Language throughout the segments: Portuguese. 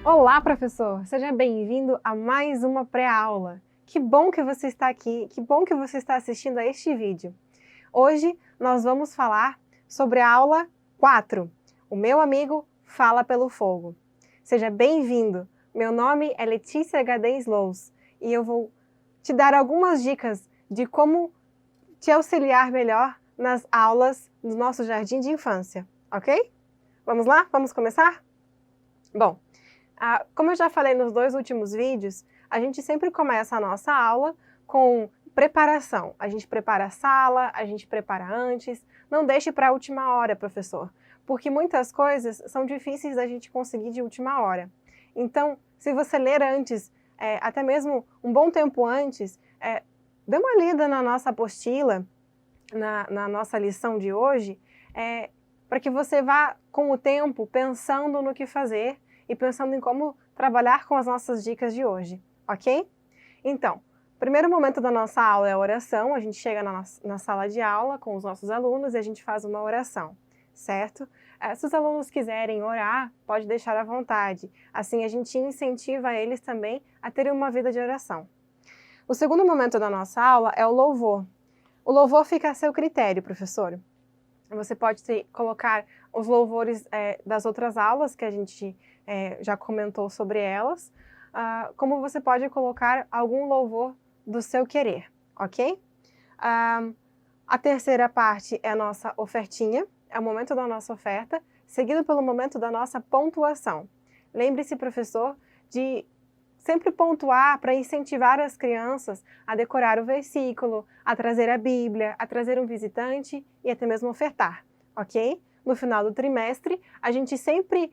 Olá, professor! Seja bem-vindo a mais uma pré-aula. Que bom que você está aqui, que bom que você está assistindo a este vídeo. Hoje nós vamos falar sobre a aula 4, O Meu Amigo Fala pelo Fogo. Seja bem-vindo! Meu nome é Letícia Gaden Slows e eu vou te dar algumas dicas de como te auxiliar melhor nas aulas do nosso jardim de infância, ok? Vamos lá? Vamos começar? Bom, como eu já falei nos dois últimos vídeos, a gente sempre começa a nossa aula com preparação. A gente prepara a sala, a gente prepara antes. Não deixe para a última hora, professor, porque muitas coisas são difíceis da gente conseguir de última hora. Então, se você ler antes, até mesmo um bom tempo antes, dê uma lida na nossa apostila, na nossa lição de hoje, para que você vá, com o tempo, pensando no que fazer e pensando em como trabalhar com as nossas dicas de hoje, ok? Então, o primeiro momento da nossa aula é a oração. A gente chega na sala de aula com os nossos alunos e a gente faz uma oração, certo? Se os alunos quiserem orar, pode deixar à vontade. Assim, a gente incentiva eles também a terem uma vida de oração. O segundo momento da nossa aula é o louvor. O louvor fica a seu critério, professor. Você pode colocar os louvores das outras aulas que a gente já comentou sobre elas, como você pode colocar algum louvor do seu querer, ok? A terceira parte é a nossa ofertinha, é o momento da nossa oferta, seguido pelo momento da nossa pontuação. Lembre-se, professor, de sempre pontuar para incentivar as crianças a decorar o versículo, a trazer a Bíblia, a trazer um visitante e até mesmo ofertar, ok? No final do trimestre, a gente sempre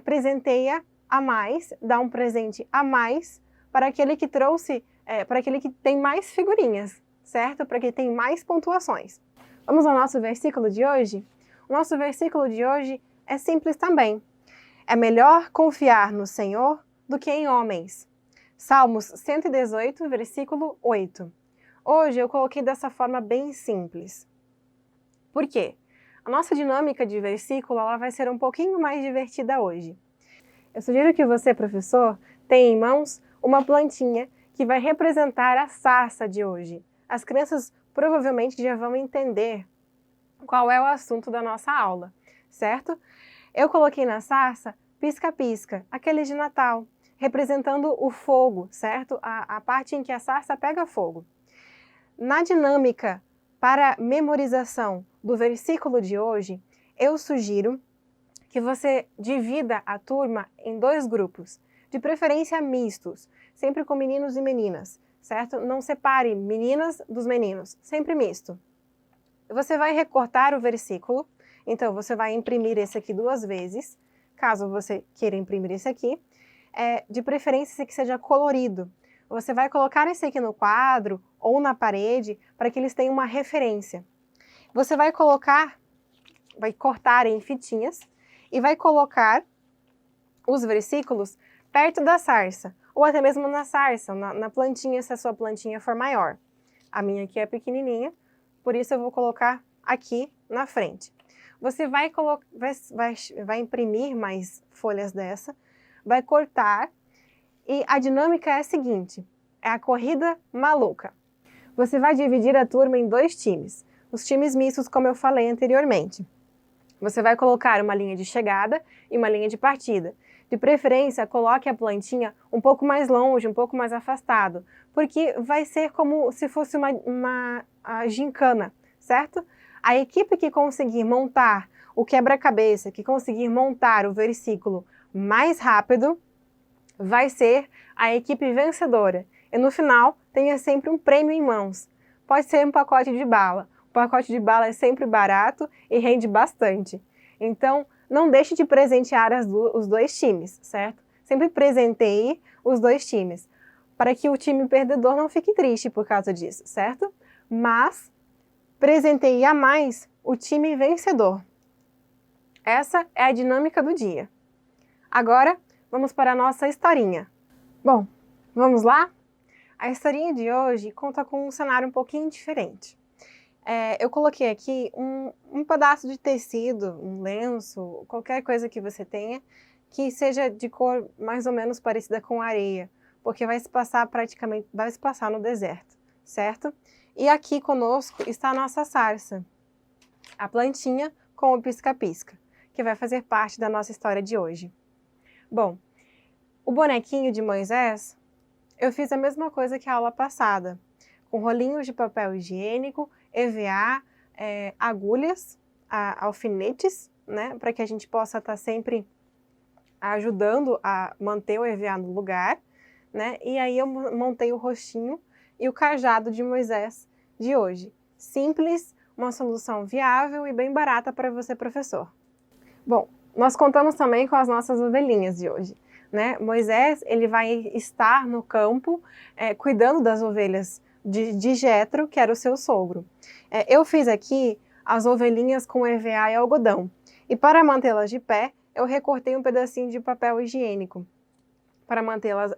presenteia a mais, dá um presente a mais para aquele que trouxe, para aquele que tem mais figurinhas, certo? Para que tem mais pontuações. Vamos ao nosso versículo de hoje? O nosso versículo de hoje é simples também. É melhor confiar no Senhor do que em homens. Salmos 118, versículo 8. Hoje eu coloquei dessa forma bem simples. Por quê? A nossa dinâmica de versículo ela vai ser um pouquinho mais divertida hoje. Eu sugiro que você, professor, tenha em mãos uma plantinha que vai representar a sarça de hoje. As crianças provavelmente já vão entender qual é o assunto da nossa aula, certo? Eu coloquei na sarça pisca-pisca, aquele de Natal, representando o fogo, certo? A parte em que a sarça pega fogo. Na dinâmica para memorização do versículo de hoje, eu sugiro que você divida a turma em dois grupos, de preferência mistos, sempre com meninos e meninas, certo? Não separe meninas dos meninos, sempre misto. Você vai recortar o versículo, então você vai imprimir esse aqui 2 vezes, caso você queira imprimir esse aqui, de preferência esse que seja colorido. Você vai colocar esse aqui no quadro ou na parede para que eles tenham uma referência. Você vai cortar em fitinhas e vai colocar os versículos perto da sarça, ou até mesmo na sarça, na plantinha, se a sua plantinha for maior. A minha aqui é pequenininha, por isso eu vou colocar aqui na frente. Você vai imprimir mais folhas dessa, vai cortar, e a dinâmica é a seguinte, é a corrida maluca. Você vai dividir a turma em 2 times, os times mistos, como eu falei anteriormente. Você vai colocar uma linha de chegada e uma linha de partida. De preferência, coloque a plantinha um pouco mais longe, um pouco mais afastado, porque vai ser como se fosse uma gincana, certo? A equipe que conseguir montar o quebra-cabeça, que conseguir montar o versículo mais rápido, vai ser a equipe vencedora. E no final, tenha sempre um prêmio em mãos. Pode ser um pacote de bala. O pacote de bala é sempre barato e rende bastante. Então, não deixe de presentear os 2 times, certo? Sempre presenteie os 2 times, para que o time perdedor não fique triste por causa disso, certo? Mas presenteie a mais o time vencedor. Essa é a dinâmica do dia. Agora, vamos para a nossa historinha. Bom, vamos lá? A historinha de hoje conta com um cenário um pouquinho diferente. Eu coloquei aqui um pedaço de tecido, um lenço, qualquer coisa que você tenha, que seja de cor mais ou menos parecida com areia, porque vai se passar no deserto, certo? E aqui conosco está a nossa sarça, a plantinha com o pisca-pisca, que vai fazer parte da nossa história de hoje. Bom, o bonequinho de Moisés, eu fiz a mesma coisa que a aula passada, com rolinhos de papel higiênico, EVA, agulhas, alfinetes, né, para que a gente possa estar sempre ajudando a manter o EVA no lugar, né, e aí eu montei o rostinho e o cajado de Moisés de hoje. Simples, uma solução viável e bem barata para você, professor. Bom, nós contamos também com as nossas ovelhinhas de hoje, né? Moisés, ele vai estar no campo cuidando das ovelhas de Jetro, que era o seu sogro. Eu fiz aqui as ovelhinhas com EVA e algodão. E para mantê-las de pé, eu recortei um pedacinho de papel higiênico para mantê-las,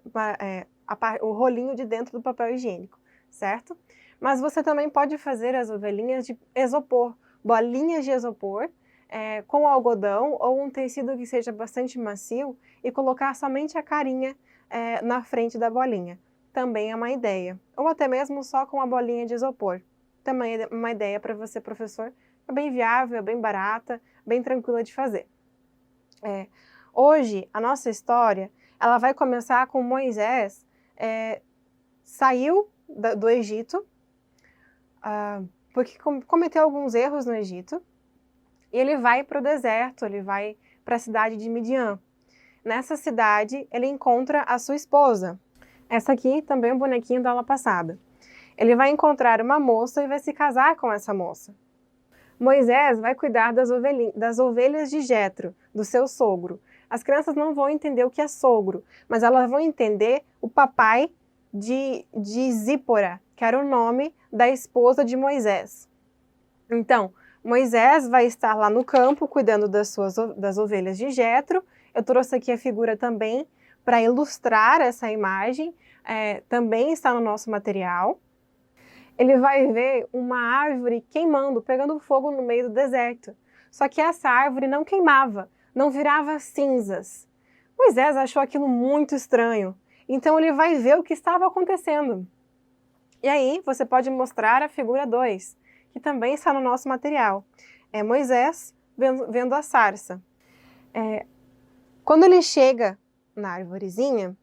o rolinho de dentro do papel higiênico, certo? Mas você também pode fazer as ovelhinhas de isopor, bolinhas de isopor, com algodão ou um tecido que seja bastante macio e colocar somente a carinha na frente da bolinha. Também é uma ideia. Ou até mesmo só com a bolinha de isopor. Também é uma ideia para você, professor. É bem viável, é bem barata, bem tranquila de fazer. Hoje, a nossa história, ela vai começar com Moisés saiu do Egito, porque cometeu alguns erros no Egito, e ele vai para o deserto, ele vai para a cidade de Midian. Nessa cidade, ele encontra a sua esposa. Essa aqui também é um bonequinho da aula passada. Ele vai encontrar uma moça e vai se casar com essa moça. Moisés vai cuidar das ovelhas de Jetro, do seu sogro. As crianças não vão entender o que é sogro, mas elas vão entender o papai de Zípora, que era o nome da esposa de Moisés. Então, Moisés vai estar lá no campo cuidando das ovelhas de Jetro. Eu trouxe aqui a figura também para ilustrar essa imagem, também está no nosso material. Ele vai ver uma árvore queimando, pegando fogo no meio do deserto. Só que essa árvore não queimava, não virava cinzas. Moisés achou aquilo muito estranho, então ele vai ver o que estava acontecendo. E aí você pode mostrar a figura 2, que também está no nosso material. É Moisés vendo a sarça. Quando ele chega na arvorezinha,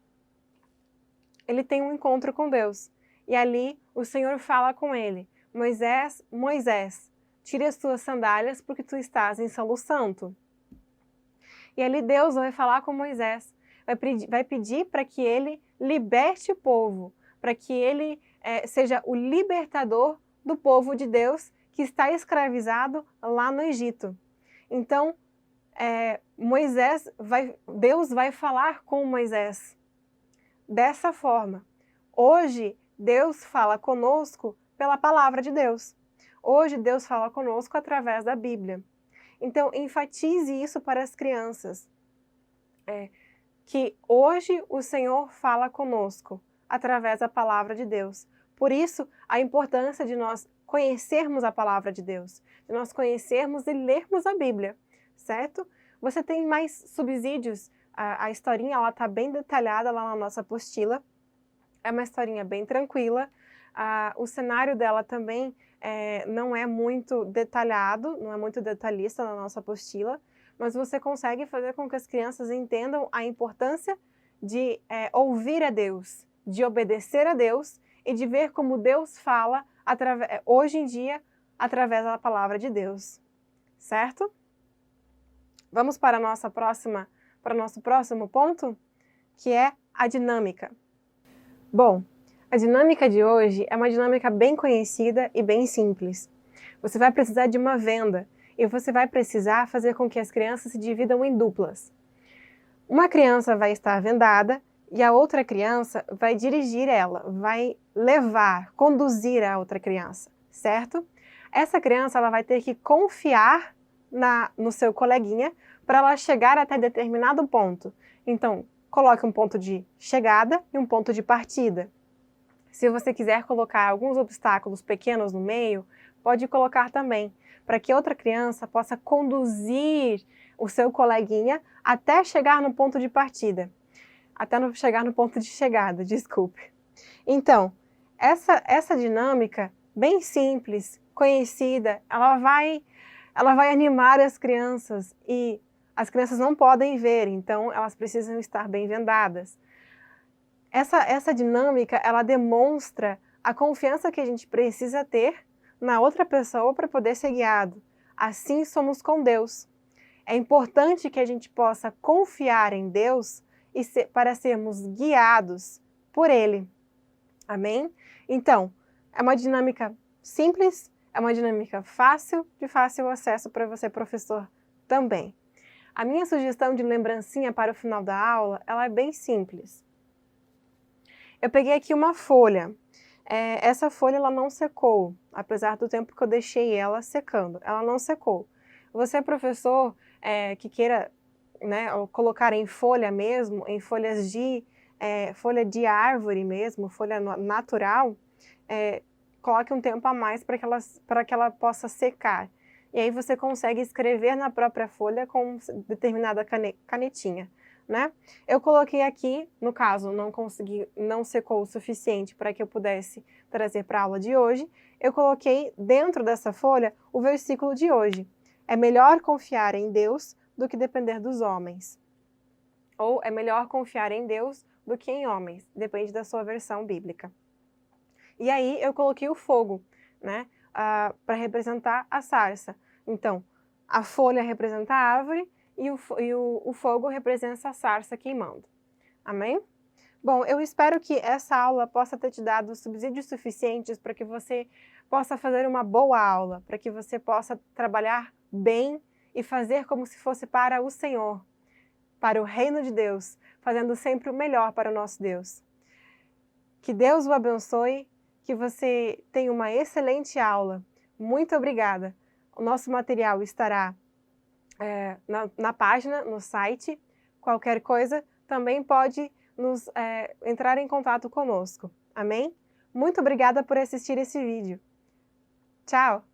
ele tem um encontro com Deus. E ali o Senhor fala com ele: Moisés, Moisés, tire as tuas sandálias porque tu estás em solo santo. E ali Deus vai falar com Moisés, vai pedir para que ele liberte o povo, para que ele seja o libertador do povo de Deus que está escravizado lá no Egito. Então, Deus vai falar com Moisés dessa forma. Hoje, Deus fala conosco pela palavra de Deus. Hoje, Deus fala conosco através da Bíblia. Então, enfatize isso para as crianças. Que hoje o Senhor fala conosco através da palavra de Deus. Por isso, a importância de nós conhecermos a palavra de Deus, de nós conhecermos e lermos a Bíblia, certo? Você tem mais subsídios, a historinha está bem detalhada lá na nossa apostila, é uma historinha bem tranquila, o cenário dela também não é muito detalhado, não é muito detalhista na nossa apostila, mas você consegue fazer com que as crianças entendam a importância de ouvir a Deus, de obedecer a Deus e de ver como Deus fala hoje em dia através da palavra de Deus, certo? Vamos para o nosso próximo ponto, que é a dinâmica. Bom, a dinâmica de hoje é uma dinâmica bem conhecida e bem simples. Você vai precisar de uma venda e você vai precisar fazer com que as crianças se dividam em duplas. Uma criança vai estar vendada e a outra criança vai dirigir ela, vai conduzir a outra criança, certo? Essa criança ela vai ter que confiar no seu coleguinha para ela chegar até determinado ponto. Então, coloque um ponto de chegada e um ponto de partida. Se você quiser colocar alguns obstáculos pequenos no meio, pode colocar também, para que outra criança possa conduzir o seu coleguinha até chegar no ponto de partida. Chegar no ponto de chegada, desculpe. Então, essa dinâmica bem simples, conhecida, ela vai animar as crianças e as crianças não podem ver, então elas precisam estar bem vendadas. Essa dinâmica, ela demonstra a confiança que a gente precisa ter na outra pessoa para poder ser guiado. Assim somos com Deus. É importante que a gente possa confiar em Deus para sermos guiados por Ele. Amém? Então, é uma dinâmica simples, é uma dinâmica fácil, de fácil acesso para você, professor, também. A minha sugestão de lembrancinha para o final da aula, ela é bem simples. Eu peguei aqui uma folha. Essa folha ela não secou, apesar do tempo que eu deixei ela secando. Ela não secou. Você, professor, que queira, né, colocar em folha mesmo, em folhas folha de árvore mesmo, folha natural, coloque um tempo a mais para que ela possa secar. E aí você consegue escrever na própria folha com determinada canetinha, né? Eu coloquei aqui, no caso, não secou o suficiente para que eu pudesse trazer para a aula de hoje, eu coloquei dentro dessa folha o versículo de hoje. É melhor confiar em Deus do que depender dos homens. Ou é melhor confiar em Deus do que em homens, depende da sua versão bíblica. E aí eu coloquei o fogo, né, para representar a sarça. Então, a folha representa a árvore e o fogo representa a sarça queimando. Amém? Bom, eu espero que essa aula possa ter te dado subsídios suficientes para que você possa fazer uma boa aula, para que você possa trabalhar bem e fazer como se fosse para o Senhor, para o reino de Deus, fazendo sempre o melhor para o nosso Deus. Que Deus o abençoe, que você tenha uma excelente aula. Muito obrigada. O nosso material estará na página, no site. Qualquer coisa também pode entrar em contato conosco. Amém? Muito obrigada por assistir esse vídeo. Tchau!